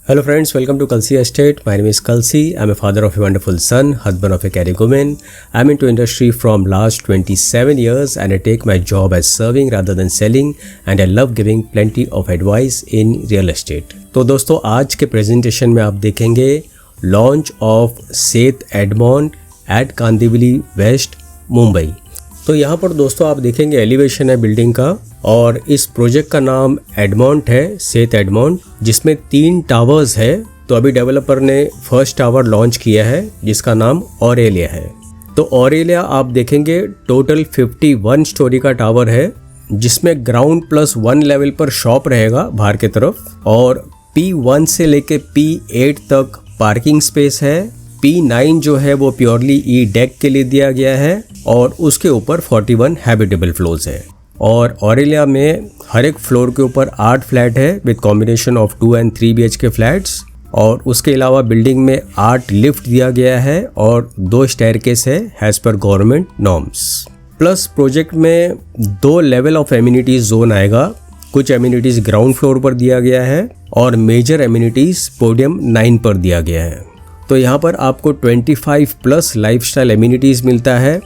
Hello friends, welcome to Kalsi Estate. My name is Kalsi. I'm a father of a wonderful son, husband of a caring woman. I'm into industry from last 27 years and I take my job as serving rather than selling and I love giving plenty of advice in real estate. तो दोस्तों आज के presentation में आप देखेंगे launch of सेठ एडमॉन्ट eight Kandivali waste Mumbai. तो यहाँ पर दोस्तों आप देखेंगे एलिवेशन है बिल्डिंग का और इस प्रोजेक्ट का नाम एडमॉन्ट है, सेठ एडमॉन्ट, जिसमें 3 टावर्स है। तो अभी डेवलपर ने फर्स्ट टावर लॉन्च किया है जिसका नाम ऑरेलिया है। तो ऑरेलिया आप देखेंगे टोटल 51 स्टोरी का टावर है जिसमें ग्राउंड प्लस 1 लेवल पर शॉप रहेगा बाहर की तरफ और P1 से लेके P8 तक पार्किंग स्पेस है। P9 जो है वो प्योरली ई डेक के लिए दिया गया है और उसके ऊपर 41 हैबिटेबल फ्लोर्स है। और ऑरेलिया में हर एक फ्लोर के ऊपर 8 फ्लैट है with combination of 2 and 3 BHK flats और उसके अलावा बिल्डिंग में 8 लिफ्ट दिया गया है और 2 स्टेयरकेस है as per government norms. Plus project में 2 लेवल ऑफ एमिनिटीज जोन आएगा। कुछ एमिनिटीज ग्राउंड फ्लोर पर दिया गया है और मेजर एमिनिटीज पोडियम 9 पर दिया गया है। तो यहाँ पर आपको 25 प्लस लाइफस्टाइल एमिनिटीज मिलता है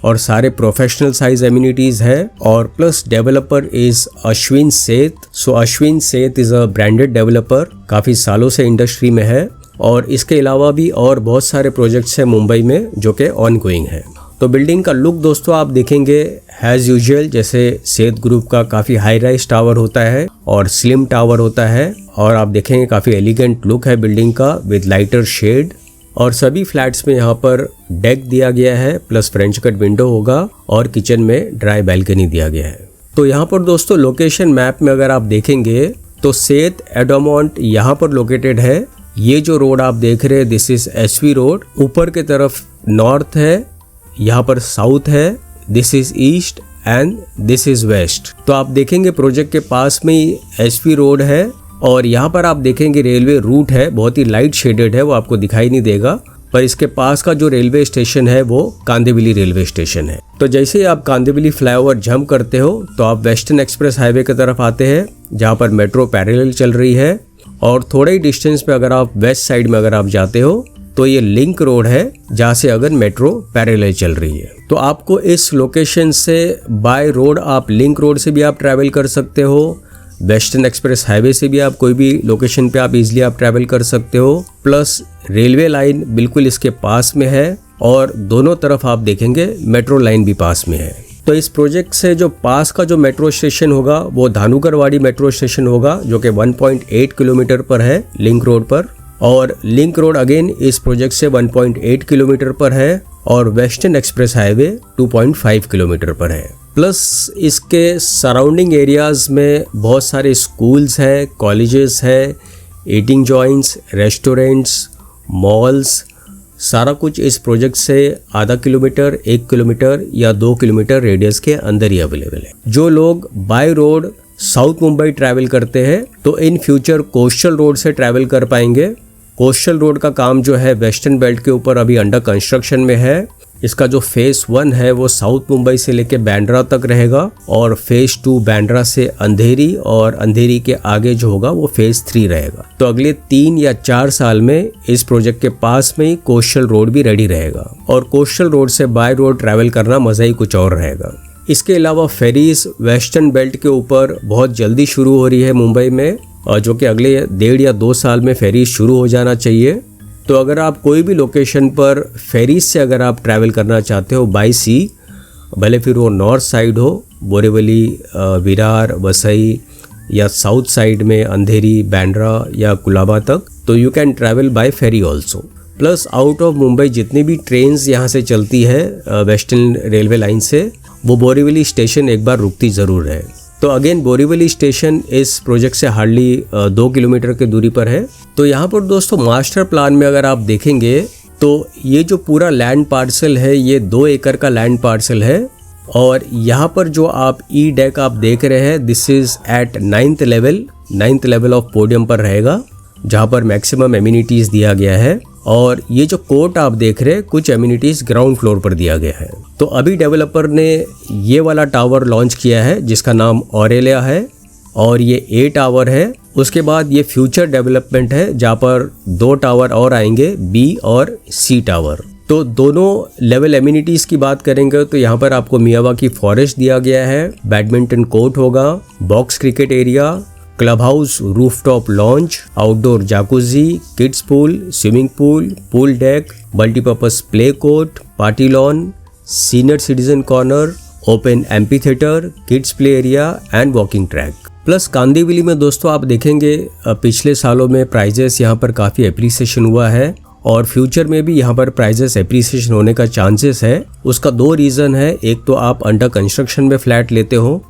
और सारे प्रोफेशनल साइज एमिनिटीज है और प्लस डेवलपर इज अश्विन सेठ। सो अश्विन सेठ इज अ ब्रांडेड डेवलपर, काफ़ी सालों से इंडस्ट्री में है और इसके अलावा भी और बहुत सारे प्रोजेक्ट्स हैं मुंबई में जो कि ऑन गोइंग है। तो बिल्डिंग का लुक दोस्तों आप देखेंगे एज यूजुअल जैसे सेठ ग्रुप का काफ़ी हाई राइज टावर होता है और स्लिम टावर होता है और आप देखेंगे काफ़ी एलिगेंट लुक है बिल्डिंग का विद लाइटर शेड और सभी फ्लैट्स में यहाँ पर डेक दिया गया है प्लस फ्रेंच कट विंडो होगा और किचन में ड्राई बैल्कनी दिया गया है। तो यहाँ पर दोस्तों लोकेशन मैप में अगर आप देखेंगे तो सेठ एडमॉन्ट यहाँ पर लोकेटेड है। ये जो रोड आप देख रहे हैं दिस इज SV रोड, ऊपर के तरफ नॉर्थ है, यहाँ पर साउथ है, this is east and this is west. तो आप देखेंगे प्रोजेक्ट के पास में ही SV रोड है और यहाँ पर आप देखेंगे रेलवे रूट है, बहुत ही लाइट शेडेड है, वो आपको दिखाई नहीं देगा, पर इसके पास का जो रेलवे स्टेशन है वो कांदिवली रेलवे स्टेशन है। तो जैसे ही आप कांदिवली फ्लाईओवर जंप करते हो तो आप वेस्टर्न एक्सप्रेस हाईवे की तरफ आते हैं जहाँ पर मेट्रो पैरेलल चल रही है और थोड़े ही डिस्टेंस पे अगर आप वेस्ट साइड में अगर आप जाते हो तो ये लिंक रोड है जहाँ से अगर मेट्रो पैरेलल चल रही है। तो आपको इस लोकेशन से बाय रोड आप लिंक रोड से भी आप ट्रैवल कर सकते हो, वेस्टर्न एक्सप्रेस हाईवे से भी आप कोई भी लोकेशन पे आप इजीली आप ट्रैवल कर सकते हो, प्लस रेलवे लाइन बिल्कुल इसके पास में है और दोनों तरफ आप देखेंगे मेट्रो लाइन भी पास में है। तो इस प्रोजेक्ट से जो पास का जो मेट्रो स्टेशन होगा वो धानुकरवाड़ी मेट्रो स्टेशन होगा जो कि 1.8 किलोमीटर पर है लिंक रोड पर और लिंक रोड अगेन इस प्रोजेक्ट से 1.8 किलोमीटर पर है और वेस्टर्न एक्सप्रेस हाईवे 2.5 किलोमीटर पर है। प्लस इसके सराउंडिंग एरियाज में बहुत सारे स्कूल्स हैं, कॉलेजेस है, ईटिंग जॉइंट्स, रेस्टोरेंट्स, मॉल्स, सारा कुछ इस प्रोजेक्ट से आधा किलोमीटर, 1 किलोमीटर या 2 किलोमीटर रेडियस के अंदर ही अवेलेबल है। जो लोग by road south Mumbai travel करते हैं तो इन फ्यूचर कोस्टल रोड से ट्रैवल कर पाएंगे। कोस्टल रोड का काम जो है वेस्टर्न बेल्ट के ऊपर अभी अंडर कंस्ट्रक्शन में है। इसका जो फेज 1 है वो साउथ मुंबई से लेके बांद्रा तक रहेगा और फेज 2 बांद्रा से अंधेरी और अंधेरी के आगे जो होगा वो फेज 3 रहेगा। तो अगले 3 या 4 साल में इस प्रोजेक्ट के पास में ही कोस्टल रोड भी रेडी रहेगा और कोस्टल रोड से बाय रोड ट्रैवल करना मजा ही कुछ और रहेगा। इसके अलावा फेरीज वेस्टर्न बेल्ट के ऊपर बहुत जल्दी शुरू हो रही है मुंबई में और जो कि अगले 1.5 या 2 साल में फेरीज शुरू हो जाना चाहिए। तो अगर आप कोई भी लोकेशन पर फेरीज से अगर आप ट्रैवल करना चाहते हो बाई सी, भले फिर वो नॉर्थ साइड हो बोरीवली, विरार, वसई या साउथ साइड में अंधेरी, बांद्रा या कुलाबा तक, तो you can travel by ferry also. Plus out of Mumbai जितनी भी ट्रेन्स यहाँ से चलती है वेस्टर्न रेलवे लाइन से वो बोरीवली स्टेशन एक बार रुकती ज़रूर है। तो अगेन बोरीवली स्टेशन इस प्रोजेक्ट से हार्डली 2 किलोमीटर की दूरी पर है। तो यहाँ पर दोस्तों मास्टर प्लान में अगर आप देखेंगे तो ये जो पूरा लैंड पार्सल है ये 2 एकड़ का लैंड पार्सल है और यहाँ पर जो आप ई डेक आप देख रहे हैं this is at 9th level of podium पर रहेगा जहाँ पर मैक्सिमम एमिनिटीज दिया गया है और ये जो कोर्ट आप देख रहे हैं कुछ एमिनिटीज ग्राउंड फ्लोर पर दिया गया है। तो अभी डेवलपर ने ये वाला टावर लॉन्च किया है जिसका नाम ऑरेलिया है और ये A टावर है उसके बाद ये फ्यूचर डेवलपमेंट है जहाँ पर 2 टावर और आएंगे, बी और सी टावर। तो दोनों लेवल एमिनिटीज़ की बात करेंगे तो यहाँ पर आपको मियावाकी फॉरेस्ट दिया गया है, बैडमिंटन कोर्ट होगा, box cricket area, club house, rooftop lounge, outdoor jacuzzi, kids pool, swimming pool, pool deck, multipurpose play court, party lawn, senior citizen corner, open amphitheatre, kids play area and walking track. Plus Kandivali में दोस्तों आप देखेंगे पिछले सालों में prices यहाँ पर काफ़ी एप्रिसिएशन हुआ है और फ्यूचर में भी यहाँ पर प्राइजेस एप्रिसिएशन होने का चांसेस है। उसका 2 रीज़न है। एक तो आप अंडर कंस्ट्रक्शन में फ्लैट लेते हो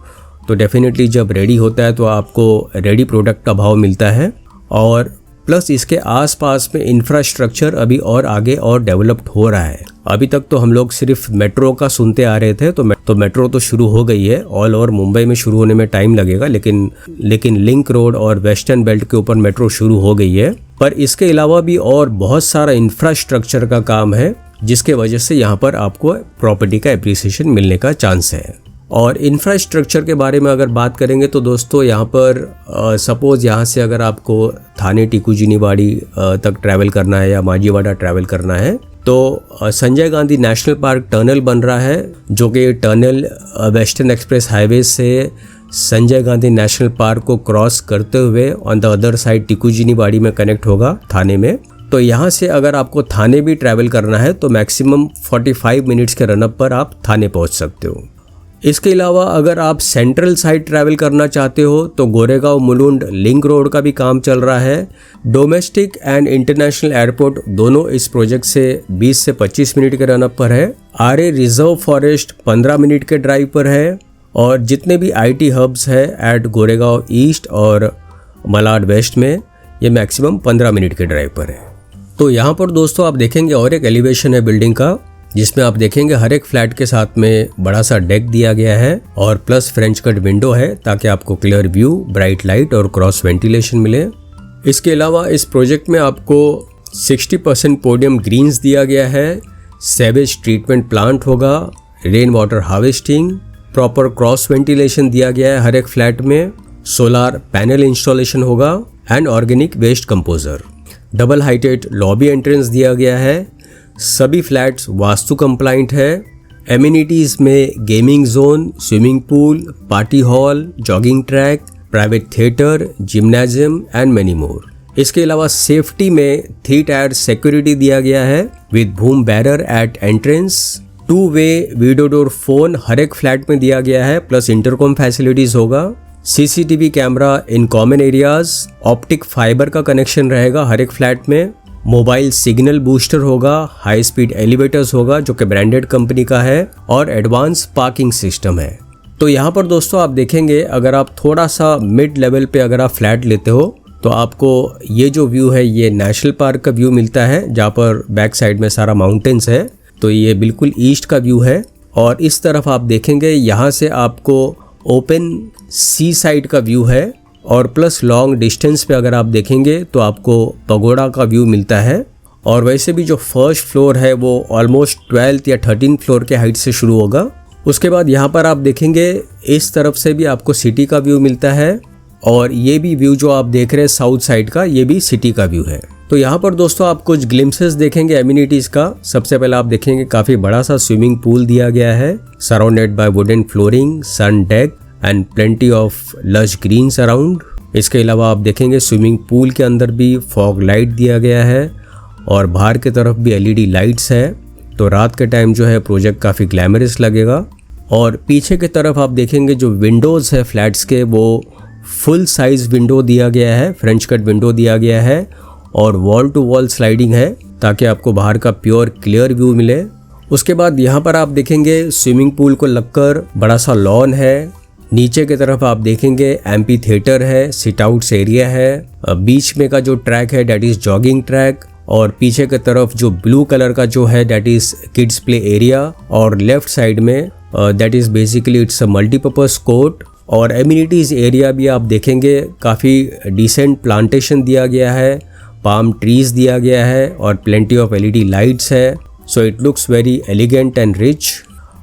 तो डेफिनेटली जब रेडी होता है तो आपको रेडी प्रोडक्ट का भाव मिलता है, और प्लस इसके आसपास में इंफ्रास्ट्रक्चर अभी और आगे और डेवलप्ड हो रहा है। अभी तक तो हम लोग सिर्फ मेट्रो का सुनते आ रहे थे, तो मेट्रो तो शुरू हो गई है, ऑल ओवर मुंबई में शुरू होने में टाइम लगेगा, लेकिन लिंक रोड और वेस्टर्न बेल्ट के ऊपर मेट्रो शुरू हो गई है। पर इसके अलावा भी और बहुत सारा इंफ्रास्ट्रक्चर का काम है जिसके वजह से यहाँ पर आपको प्रॉपर्टी का एप्रिसिएशन मिलने का चांस है। और इंफ्रास्ट्रक्चर के बारे में अगर बात करेंगे तो दोस्तों यहाँ पर सपोज़ यहाँ से अगर आपको थाने टिकुजिनीवाड़ी तक ट्रैवल करना है या माजीवाड़ा ट्रैवल करना है तो Sanjay Gandhi national park tunnel बन रहा है, जो कि टनल वेस्टर्न एक्सप्रेस हाईवे से संजय गांधी नेशनल पार्क को क्रॉस करते हुए ऑन द अदर साइड टिकुजिनीवाड़ी में कनेक्ट होगा थाने में। तो यहाँ से अगर आपको थाने भी ट्रैवल करना है तो मैक्सिमम 45 मिनट्स के रनअप पर आप थाने पहुँच सकते हो। इसके अलावा अगर आप सेंट्रल साइड ट्रैवल करना चाहते हो तो गोरेगांव मुलुंड लिंक रोड का भी काम चल रहा है। डोमेस्टिक एंड इंटरनेशनल एयरपोर्ट दोनों इस प्रोजेक्ट से 20 से 25 मिनट के रनअप पर है। आरे रिजर्व फॉरेस्ट 15 मिनट के ड्राइव पर है, और जितने भी IT हब्स है एट गोरेगांव ईस्ट और मलाड वेस्ट में ये मैक्सिमम 15 मिनट के ड्राइव पर है। तो यहाँ पर दोस्तों आप देखेंगे और एक एलिवेशन है बिल्डिंग का, जिसमें आप देखेंगे हर एक फ्लैट के साथ में बड़ा सा डेक दिया गया है और प्लस फ्रेंच कट विंडो है ताकि आपको क्लियर व्यू, ब्राइट लाइट और क्रॉस वेंटिलेशन मिले। इसके अलावा इस प्रोजेक्ट में आपको 60% पोडियम ग्रीन्स दिया गया है, सेवेज ट्रीटमेंट प्लांट होगा, rain water harvesting, proper cross ventilation दिया गया है हर एक फ्लैट में, सोलार पैनल इंस्टॉलेशन होगा and organic waste composer. Double heighted lobby entrance दिया गया है। सभी फ्लैट्स वास्तु कंप्लाइंट है। एमिनिटीज में gaming zone, swimming pool, party hall, jogging track, private theatre, gymnasium and many more. इसके अलावा सेफ्टी में 3 टायर सिक्योरिटी दिया गया है with boom barrier at entrance. Two way video door phone हर एक फ्लैट में दिया गया है, प्लस इंटरकॉम फैसिलिटीज होगा। CCTV camera in common areas, optic fibre का कनेक्शन रहेगा हर एक फ्लैट में, मोबाइल सिग्नल बूस्टर होगा, हाई स्पीड एलिवेटर्स होगा जो कि ब्रांडेड कंपनी का है, और एडवांस पार्किंग सिस्टम है। तो यहाँ पर दोस्तों आप देखेंगे अगर आप थोड़ा सा मिड लेवल पे अगर आप फ्लैट लेते हो तो आपको ये जो व्यू है ये नेशनल पार्क का व्यू मिलता है, जहाँ पर बैक साइड में सारा माउंटेन्स है। तो ये बिल्कुल ईस्ट का व्यू है, और इस तरफ आप देखेंगे यहाँ से आपको ओपन सी साइड का व्यू है, और प्लस लॉन्ग डिस्टेंस पे अगर आप देखेंगे तो आपको पगोड़ा का व्यू मिलता है। और वैसे भी जो फर्स्ट फ्लोर है वो ऑलमोस्ट 12th या 13th फ्लोर के हाइट से शुरू होगा। उसके बाद यहाँ पर आप देखेंगे इस तरफ से भी आपको सिटी का व्यू मिलता है, और ये भी व्यू जो आप देख रहे हैं साउथ साइड का, ये भी सिटी का व्यू है। तो यहाँ पर दोस्तों आप कुछ ग्लिम्सेस देखेंगे एमिनिटीज का। सबसे पहले आप देखेंगे काफ़ी बड़ा सा स्विमिंग पूल दिया गया है, surrounded by wooden flooring, sun deck and plenty of lush greens around. इसके अलावा आप देखेंगे स्विमिंग पूल के अंदर भी फॉग लाइट दिया गया है, और बाहर की तरफ भी LED लाइट्स है। तो रात के टाइम जो है प्रोजेक्ट काफ़ी ग्लैमरस लगेगा। और पीछे की तरफ आप देखेंगे जो विंडोज़ है फ्लैट्स के, वो फुल साइज विंडो दिया गया है, फ्रेंच कट विंडो दिया गया है, और वॉल टू वॉल स्लाइडिंग है ताकि आपको बाहर का प्योर क्लियर व्यू मिले। उसके बाद यहाँ पर आप देखेंगे स्विमिंग पूल को लगकर बड़ा सा लॉन है। नीचे की तरफ आप देखेंगे एम्पी थिएटर है, सिट आउट्स एरिया है, बीच में का जो ट्रैक है डेट इज जॉगिंग ट्रैक, और पीछे की तरफ जो ब्लू कलर का जो है that is kids play area, और लेफ्ट साइड में that is basically it's a multipurpose court. और एमिनिटीज एरिया भी आप देखेंगे काफ़ी डिसेंट प्लांटेशन दिया गया है, पाम ट्रीज दिया गया है, और प्लेंटी ऑफ LED लाइट्स है। So it looks very elegant and rich,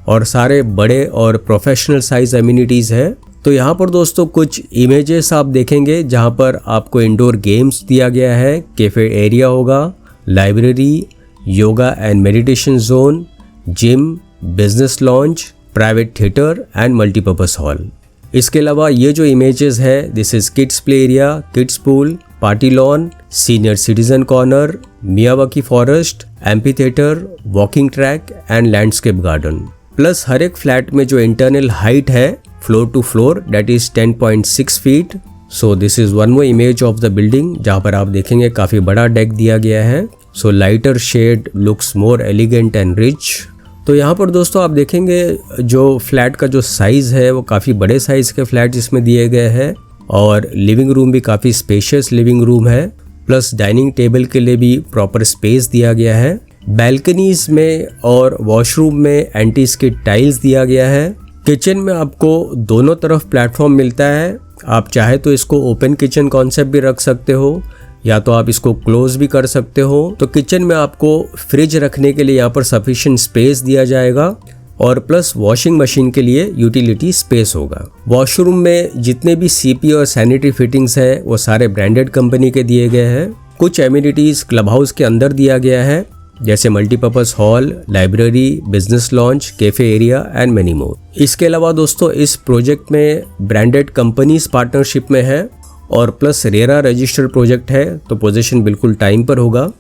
और सारे बड़े और प्रोफेशनल साइज एमिनिटीज़ है। तो यहाँ पर दोस्तों कुछ इमेजेस आप देखेंगे जहाँ पर आपको इंडोर गेम्स दिया गया है, कैफे एरिया होगा, library, yoga and meditation zone, gym, business lounge, private theatre and multipurpose hall. इसके अलावा ये जो इमेजेस है, this is kids play area, kids pool, party lawn, senior citizen corner, Miyawaki forest, amphitheatre, walking track and landscape garden. Plus हर एक flat में जो internal height है floor to floor that is 10.6 feet. So this is one more image of the building जहाँ पर आप देखेंगे काफी बड़ा डेक दिया गया है। So lighter shade looks more elegant and rich. तो यहाँ पर दोस्तों आप देखेंगे जो फ्लैट का जो साइज़ है वो काफ़ी बड़े साइज़ के फ्लैट इसमें दिए गए हैं और लिविंग रूम भी काफ़ी स्पेशियस लिविंग रूम है। प्लस डाइनिंग टेबल के लिए भी प्रॉपर स्पेस दिया गया है। बैल्कनीज में और वॉशरूम में एंटी स्किड टाइल्स दिया गया है। किचन में आपको दोनों तरफ प्लेटफॉर्म मिलता है। आप चाहे तो इसको ओपन किचन कॉन्सेप्ट भी रख सकते हो या तो आप इसको क्लोज भी कर सकते हो। तो किचन में आपको फ्रिज रखने के लिए यहाँ पर सफिशिएंट स्पेस दिया जाएगा और प्लस वॉशिंग मशीन के लिए यूटिलिटी स्पेस होगा। वॉशरूम में जितने भी सीपी और सैनिटरी फिटिंग्स है वो सारे ब्रांडेड कंपनी के दिए गए हैं। कुछ एमिनिटीज क्लब हाउस के अंदर दिया गया है जैसे multipurpose hall, library, business launch, cafe area and many more. इसके अलावा दोस्तों इस प्रोजेक्ट में ब्रांडेड कंपनीज पार्टनरशिप में है और प्लस रेरा रजिस्टर्ड प्रोजेक्ट है तो पोजीशन बिल्कुल टाइम पर होगा।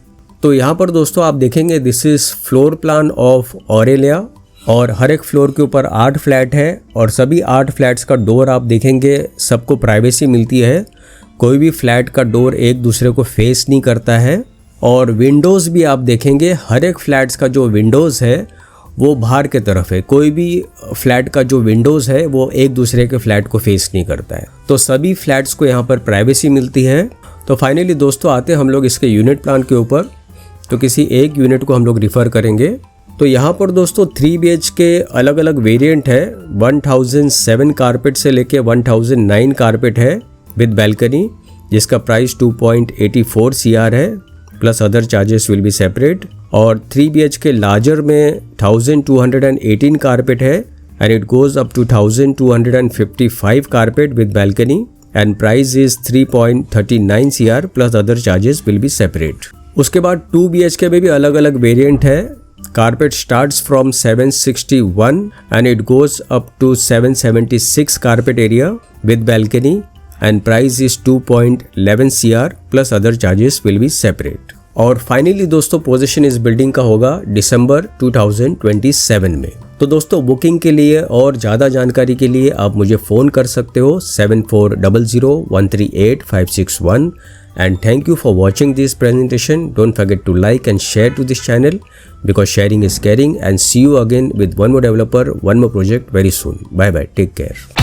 तो यहाँ पर दोस्तों आप देखेंगे this is floor plan of Aurelia और हर एक फ्लोर के ऊपर 8 फ्लैट है और सभी 8 फ्लैट्स का डोर आप देखेंगे सबको प्राइवेसी मिलती है। कोई भी फ्लैट का डोर एक दूसरे को फेस नहीं करता है और विंडोज़ भी आप देखेंगे हर एक फ्लैट्स का जो विंडोज़ है वो बाहर के तरफ है। कोई भी फ्लैट का जो विंडोज़ है वो एक दूसरे के फ्लैट को फेस नहीं करता है। तो सभी फ्लैट्स को यहाँ पर प्राइवेसी मिलती है। तो फाइनली दोस्तों आते हैं हम लोग इसके यूनिट प्लान के ऊपर। तो किसी एक यूनिट को हम लोग रिफ़र करेंगे। तो यहाँ पर दोस्तों 3 BH के अलग अलग वेरिएंट है। 1007 कारपेट से लेके 1009 कारपेट है विद बैल्कनी जिसका प्राइस 2.84 CR है plus other charges will be separate. और 3 BH के लार्जर में 1218 कारपेट है and it goes up to 1255 carpet with balcony and price is 3.39 CR plus other charges will be separate. उसके बाद 2 BH में भी अलग अलग वेरिएंट है। Carpet starts from 761 and it goes up to 776 carpet area with balcony and price is 2.11 CR plus other charges will be separate. और finally दोस्तों possession इस बिल्डिंग का होगा दिसंबर 2027 में। तो दोस्तों बुकिंग के लिए और ज़्यादा जानकारी के लिए आप मुझे फ़ोन कर सकते हो 7400138561 and thank you for watching this presentation. Don't forget to like and share to this channel because sharing is caring and see you again with one more developer, one more project very soon. Bye bye, take care.